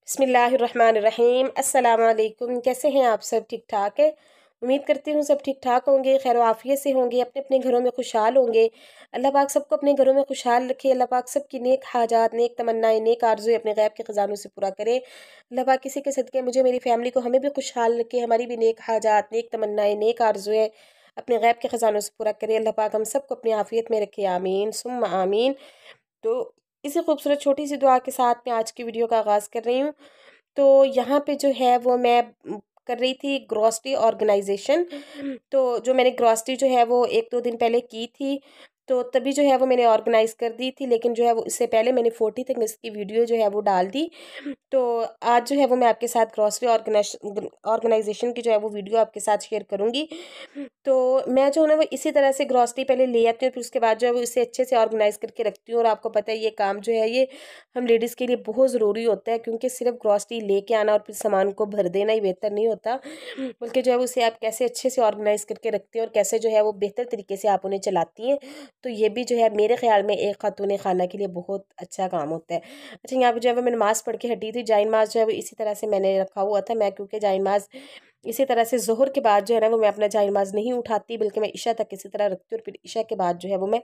बिस्मिल्लाहिर्रहमानिर्रहीम। अस्सलाम वालेकुम। कैसे हैं आप सब? ठीक ठाक है। उम्मीद करती हूँ सब ठीक ठाक होंगे, खैर आफियत से होंगे, अपने अपने घरों में खुशहाल होंगे। अल्लाह पाक सबको अपने घरों में खुशहाल रखे। अल्लाह पाक सबकी नेक हाजात, नेक तमन्नाएं, नेक आरज़ू अपने गैब के ख़जानों से पूरा करे। अल्लाह पाक किसी के सदक़े मुझे, मेरी फैमिली को, हमें भी खुशहाल रखे, हमारी भी नेक हाजात, नेक तमन्नाएं, नेक आरज़ू अपने गैब के ख़जानों से पूरा करे। अल्लाह पाक हम सबको अपनी आफियत में रखे। आमीन सुम्मा आमीन। तो इसी खूबसूरत छोटी सी दुआ के साथ मैं आज की वीडियो का आगाज़ कर रही हूँ। तो यहाँ पे जो है वो मैं कर रही थी ग्रॉसरी ऑर्गेनाइजेशन। तो जो मैंने ग्रॉसरी जो है वो 1-2 दिन पहले की थी, तो तभी जो है वो मैंने ऑर्गेनाइज कर दी थी, लेकिन जो है वो इससे पहले मैंने 40 तक इसकी वीडियो जो है वो डाल दी। तो आज जो है वो मैं आपके साथ ग्रॉसरी ऑर्गेनाइजेशन की जो है वो वीडियो आपके साथ शेयर करूँगी। तो मैं जो है ना वो इसी तरह से ग्रॉसरी पहले ले आती हूँ, फिर उसके बाद जो है वो इसे अच्छे से ऑर्गेनाइज करके रखती हूँ। और आपको पता है ये काम जो है ये हम लेडीज़ के लिए बहुत ज़रूरी होता है, क्योंकि सिर्फ ग्रॉसरी लेके आना और फिर सामान को भर देना ही बेहतर नहीं होता, बल्कि जो है उसे आप कैसे अच्छे से ऑर्गेनाइज करके रखती हैं और कैसे जो है वो बेहतर तरीके से आप उन्हें चलाती हैं। तो ये भी जो है मेरे ख्याल में एक खातून खाना के लिए बहुत अच्छा काम होता है। अच्छा, यहाँ पे जो है वो मैं नमाज़ पढ़ के हटी थी। जाइन माज जो है वो इसी तरह से मैंने रखा हुआ था। मैं क्योंकि जाइन माज इसी तरह से ज़ोहर के बाद जो है ना वो मैं अपना जाइन माज नहीं उठाती, बल्कि मैं इशा तक इसी तरह रखती हूँ, और फिर इशा के बाद जो है वो मैं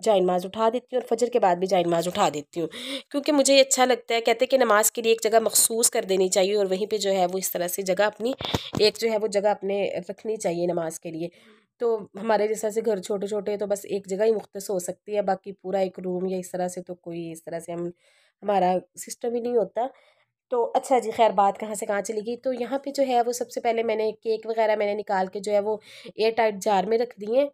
जाइन माज उठा देती हूँ, और फजर के बाद भी जाइन माज उठा देती हूँ, क्योंकि मुझे ये अच्छा लगता है। कहते हैं कि नमाज के लिए एक जगह मखसूस कर देनी चाहिए, और वहीं पे जो है वो इस तरह से जगह अपनी एक जो है वो जगह अपने रखनी चाहिए नमाज के लिए। तो हमारे जैसा से घर छोटे छोटे तो बस एक जगह ही मुख्तस हो सकती है, बाकी पूरा एक रूम या इस तरह से तो कोई इस तरह से हम हमारा सिस्टम ही नहीं होता। तो अच्छा जी, खैर बात कहाँ से कहाँ चली गई। तो यहाँ पे जो है वो सबसे पहले मैंने केक वगैरह मैंने निकाल के जो है वो एयर टाइट जार में रख दिए।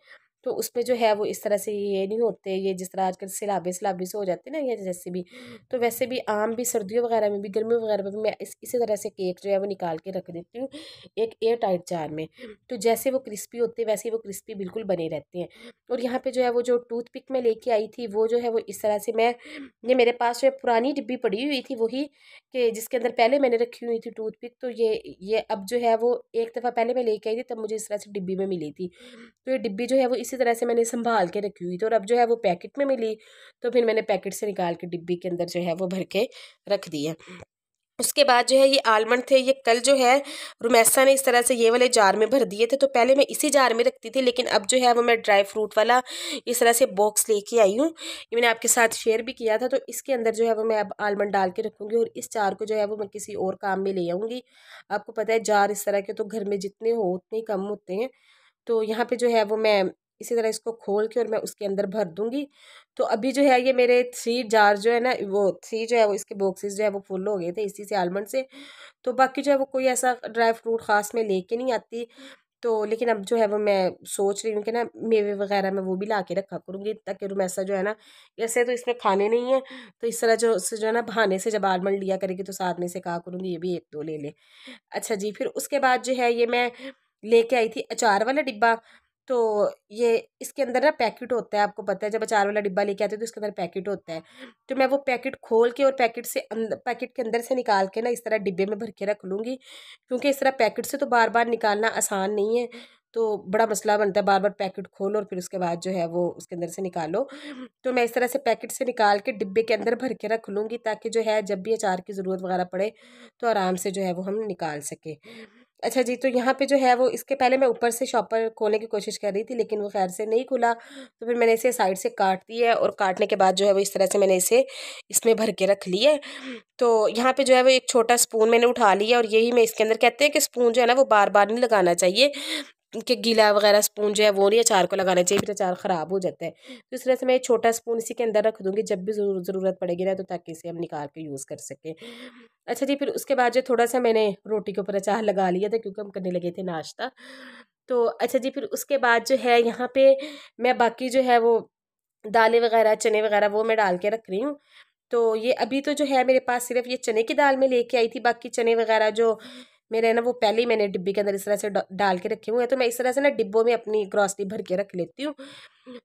तो उसमें जो है वो इस तरह से ये नहीं होते, ये जिस तरह आजकल सैलाबे सैलाबे से हो जाते हैं ना, या जैसे भी, तो वैसे भी आम भी सर्दियों वगैरह में भी, गर्मियों वगैरह में भी मैं इसी तरह से केक जो है वो निकाल के रख देती हूँ एक एयर टाइट जार में। तो जैसे वो क्रिस्पी होते हैं वैसे ही वो क्रिस्पी बिल्कुल बने रहते हैं। और यहाँ पे जो है वो जो टूथपिक मैं लेके आई थी वो जो है वो इस तरह से मैं, ये मेरे पास जो है पुरानी डिब्बी पड़ी हुई थी वही, कि जिसके अंदर पहले मैंने रखी हुई थी टूथपिक। तो ये अब जो है वो एक दफ़ा पहले मैं लेके आई थी, तब मुझे इस तरह से डिब्बी में मिली थी। तो ये डिब्बी जो है वो इसी तरह से मैंने संभाल के रखी हुई थी, और अब जो है वो पैकेट में मिली, तो फिर मैंने पैकेट से निकाल के डिब्बी के अंदर जो है वो भर के रख दिया। उसके बाद जो है ये आलमंड थे, ये कल जो है रुमैसा ने इस तरह से ये वाले जार में भर दिए थे। तो पहले मैं इसी जार में रखती थी, लेकिन अब जो है वो मैं ड्राई फ्रूट वाला इस तरह से बॉक्स लेके आई हूँ। ये मैंने आपके साथ शेयर भी किया था। तो इसके अंदर जो है वो मैं अब आलमंड डाल के रखूँगी, और इस जार को जो है वो मैं किसी और काम में ले आऊँगी। आपको पता है जार इस तरह के तो घर में जितने हो उतने कम होते हैं। तो यहाँ पे जो है वो मैं इसी तरह इसको खोल के और मैं उसके अंदर भर दूंगी। तो अभी जो है ये मेरे 3 जार जो है ना, वो 3 जो है वो इसके बॉक्सेस जो है वो फुल हो गए थे इसी से आलमंड से। तो बाकी जो है वो कोई ऐसा ड्राई फ्रूट ख़ास में लेके नहीं आती। तो लेकिन अब जो है वो मैं सोच रही हूँ कि ना मेवे वगैरह मैं वो भी ला के रखा करूँगी, ताकि रुमैसा जो है ना, ऐसे तो इसमें खाने नहीं है, तो इस तरह जो है ना बहाने से जब आलमंड लिया करेगी तो साथ में से कहा करूँगी ये भी 1-2 ले ले। अच्छा जी, फिर उसके बाद जो है ये मैं लेके आई थी अचार वाला डिब्बा। तो ये इसके अंदर ना पैकेट होता है, आपको पता है जब अचार वाला डिब्बा लेके आते हो तो इसके अंदर पैकेट होता है। तो मैं वो पैकेट खोल के और पैकेट के अंदर से निकाल के ना इस तरह डिब्बे में भर के रख लूँगी, क्योंकि इस तरह पैकेट से तो बार बार निकालना आसान नहीं है। तो बड़ा मसला बनता है, बार बार पैकेट खोलो और फिर उसके बाद जो है वो उसके अंदर से निकालो। तो मैं इस तरह से पैकेट से निकाल के डिब्बे के अंदर भर के रख लूँगी, ताकि जो है जब भी अचार की ज़रूरत वगैरह पड़े तो आराम से जो है वो हम निकाल सकें। अच्छा जी, तो यहाँ पे जो है वो इसके पहले मैं ऊपर से शॉपर खोलने की कोशिश कर रही थी, लेकिन वो खैर से नहीं खुला। तो फिर मैंने इसे साइड से काट दिया, और काटने के बाद जो है वो इस तरह से मैंने इसे इसमें भर के रख लिया है। तो यहाँ पे जो है वो एक छोटा स्पून मैंने उठा लिया, और यही मैं इसके अंदर, कहते हैं कि स्पून जो है ना वो बार बार नहीं लगाना चाहिए, कि गीला वगैरह स्पून जो है वो नहीं अचार को लगाना चाहिए, फिर अचार ख़राब हो जाता है। तो इस तरह से मैं एक छोटा स्पून इसी के अंदर रख दूँगी, जब भी ज़रूरत पड़ेगी ना, तो ताकि इसे हम निकाल के यूज़ कर सकें। अच्छा जी, फिर उसके बाद जो थोड़ा-सा मैंने रोटी के ऊपर अचार लगा लिया था, क्योंकि हम करने लगे थे नाश्ता। तो अच्छा जी, फिर उसके बाद जो है यहाँ पे मैं बाकी जो है वो दालें वगैरह, चने वगैरह वो मैं डाल के रख रही हूँ। तो ये अभी तो जो है मेरे पास सिर्फ ये चने की दाल मैं लेके आई थी, बाकी चने वगैरह जो मेरे है ना वो पहले ही मैंने डिब्बी के अंदर इस तरह से डाल के रखे हुए हैं। तो मैं इस तरह से ना डिब्बों में अपनी ग्रॉसरी भर के रख लेती हूँ,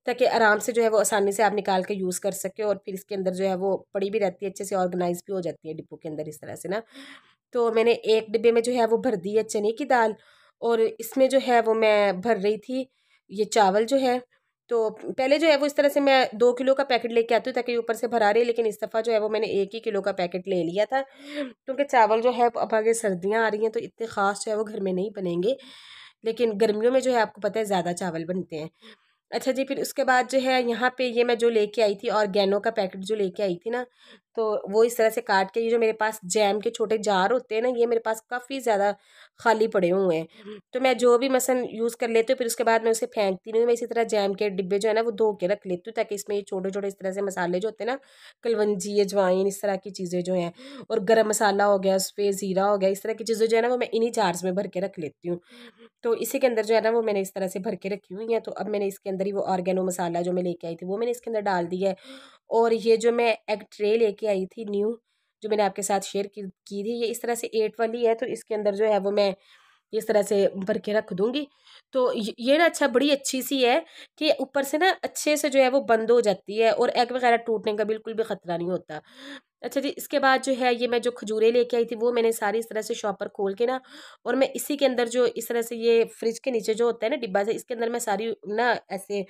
ताकि आराम से जो है वो आसानी से आप निकाल के यूज़ कर सके, और फिर इसके अंदर जो है वो पड़ी भी रहती है, अच्छे से ऑर्गेनाइज भी हो जाती है डिब्बों के अंदर इस तरह से ना। तो मैंने एक डिब्बे में जो है वो भर दी है चने की दाल, और इसमें जो है वो मैं भर रही थी ये चावल जो है। तो पहले जो है वो इस तरह से मैं 2 किलो का पैकेट लेके आती हूँ ताकि ऊपर से भरा रहे, लेकिन इस दफ़ा जो है वो मैंने 1 ही किलो का पैकेट ले लिया था, क्योंकि चावल जो है अब आगे सर्दियाँ आ रही हैं तो इतने ख़ास जो है वो घर में नहीं बनेंगे, लेकिन गर्मियों में जो है आपको पता है ज़्यादा चावल बनते हैं। अच्छा जी, फिर उसके बाद जो है यहाँ पे ये मैं जो लेके आई थी ऑर्गेनो का पैकेट जो लेके आई थी ना, तो वो इस तरह से काट के, ये जो मेरे पास जैम के छोटे जार होते हैं ना, ये मेरे पास काफ़ी ज़्यादा खाली पड़े हुए हैं, तो मैं जो भी मसन यूज़ कर लेती हूँ फिर उसके बाद मैं उसे फेंकती नहीं हूँ। मैं इसी तरह जैम के डिब्बे जो है ना वो धो के रख लेती हूँ, ताकि इसमें ये छोटे छोटे इस तरह से मसाले जो होते हैं ना, कलवंजी, अजवाइन, इस तरह की चीज़ें जो हैं, और गर्म मसाला हो गया, सफ़ेद ज़ीरा हो गया, इस तरह की चीज़ें जो है ना वो मैं इन्हीं जार्स में भर के रख लेती हूँ। तो इसी के अंदर जो है ना वो मैंने इस तरह से भर के रखी हुई है। तो अब मैंने इसके अंदर ही वो ऑर्गेनो मसाला जो मैं लेके आई थी वो मैंने इसके अंदर डाल दिया है, और ये जो मैं एग ट्रे लेके आई थी न्यू, जो मैंने आपके साथ शेयर की थी, ये इस तरह से 8 वाली है, तो इसके अंदर जो है वो मैं इस तरह से भर के रख दूँगी। तो ये ना अच्छा बड़ी अच्छी सी है कि ऊपर से ना अच्छे से जो है वो बंद हो जाती है, और एग वगैरह टूटने का बिल्कुल भी ख़तरा नहीं होता। अच्छा जी, इसके बाद जो है ये मैं जो खजूरें लेके आई थी वो मैंने सारी इस तरह से शॉपर खोल के ना, और मैं इसी के अंदर जो इस तरह से ये फ्रिज के नीचे जो होता है ना डिब्बा से, इसके अंदर मैं सारी ना ऐसे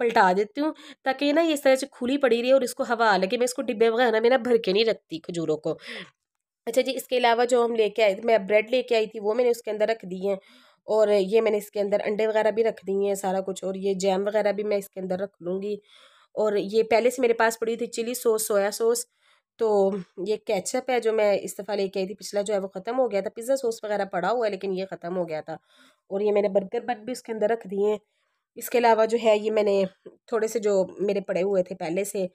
पलटा देती हूँ, ताकि ना ये इस तरह से खुली पड़ी रही और इसको हवा लगे। मैं इसको डिब्बे वगैरह में ना भर के नहीं रखती खजूरों को। अच्छा जी, इसके अलावा जो हम लेके आए थे, मैं ब्रेड लेके आई थी वो मैंने उसके अंदर रख दी हैं, और ये मैंने इसके अंदर अंडे वगैरह भी रख दिए हैं सारा कुछ, और ये जैम वगैरह भी मैं इसके अंदर रख लूँगी। और ये पहले से मेरे पास पड़ी थी चिली सॉस, सोया सॉस, तो ये केचप है जो मैं इस दफ़ा लेके आई थी, पिछला जो है वो ख़त्म हो गया था। पिज़्ज़ा सॉस वगैरह पड़ा हुआ है लेकिन ये ख़त्म हो गया था, और ये मैंने बर्गर बन भी उसके अंदर रख दिए हैं। इसके अलावा जो है ये मैंने थोड़े से जो मेरे पड़े हुए थे पहले से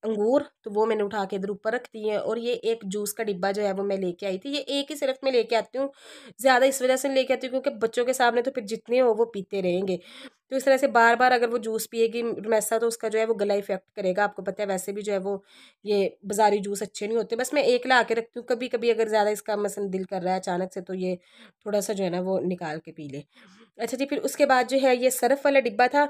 अंगूर, तो वो मैंने उठा के इधर ऊपर रख दिए हैं, और ये एक जूस का डिब्बा जो है वो मैं लेके आई थी। ये एक ही सिर्फ मैं लेके आती हूँ, ज़्यादा इस वजह से नहीं लेके आती हूँ क्योंकि बच्चों के सामने तो फिर जितने हो वो पीते रहेंगे, तो इस तरह से बार बार अगर वो जूस पिएगी रमैसा तो उसका जो है वो गला इफेक्ट करेगा। आपको पता है वैसे भी जो है वो ये बाजारी जूस अच्छे नहीं होते। बस मैं एक ला के रखती हूँ, कभी कभी अगर ज़्यादा इसका मसन दिल कर रहा है अचानक से, तो ये थोड़ा सा जो है ना वो निकाल के पी ले। अच्छा जी, फिर उसके बाद जो है ये सर्फ वाला डिब्बा था,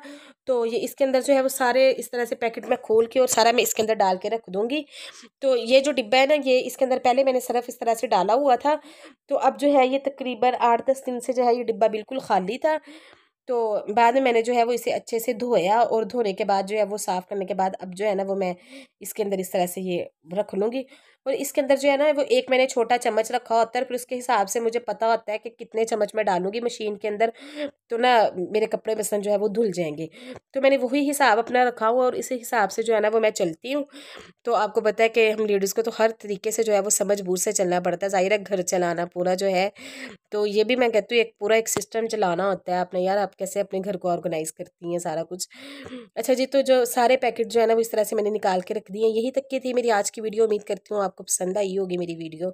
तो ये इसके अंदर जो है वो सारे इस तरह से पैकेट में खोल के और सारा मैं इसके अंदर डाल के रख दूँगी। तो ये जो डिब्बा है ना, ये इसके अंदर पहले मैंने सर्फ इस तरह से डाला हुआ था, तो अब जो है ये तकरीबन 8-10 दिन से जो है ये डिब्बा बिल्कुल खाली था। तो बाद में मैंने जो है वो इसे अच्छे से धोया, और धोने के बाद जो है वो साफ़ करने के बाद अब जो है ना वो मैं इसके अंदर इस तरह से ये रख लूँगी। और इसके अंदर जो है ना वो एक मैंने छोटा चम्मच रखा होता है, फिर उसके हिसाब से मुझे पता होता है कि कितने चम्मच मैं डालूँगी मशीन के अंदर, तो ना मेरे कपड़े मसलन जो है वो धुल जाएँगे। तो मैंने वही हिसाब अपना रखा हुआ, और इसी हिसाब से जो है ना वो मैं चलती हूँ। तो आपको पता है कि हम लेडीज़ को तो हर तरीके से जो है वो समझ-बूझ से चलना पड़ता है। ज़ाहिर है घर चलाना पूरा जो है, तो ये भी मैं कहती हूँ एक पूरा एक सिस्टम चलाना होता है अपने। यार आप कैसे अपने घर को ऑर्गेनाइज़ करती हैं सारा कुछ। अच्छा जी, तो जो सारे पैकेट जो है ना वो इस तरह से मैंने निकाल के रख दिए हैं। यही तक की थी मेरी आज की वीडियो। उम्मीद करती हूँ आपको पसंद आई होगी मेरी वीडियो।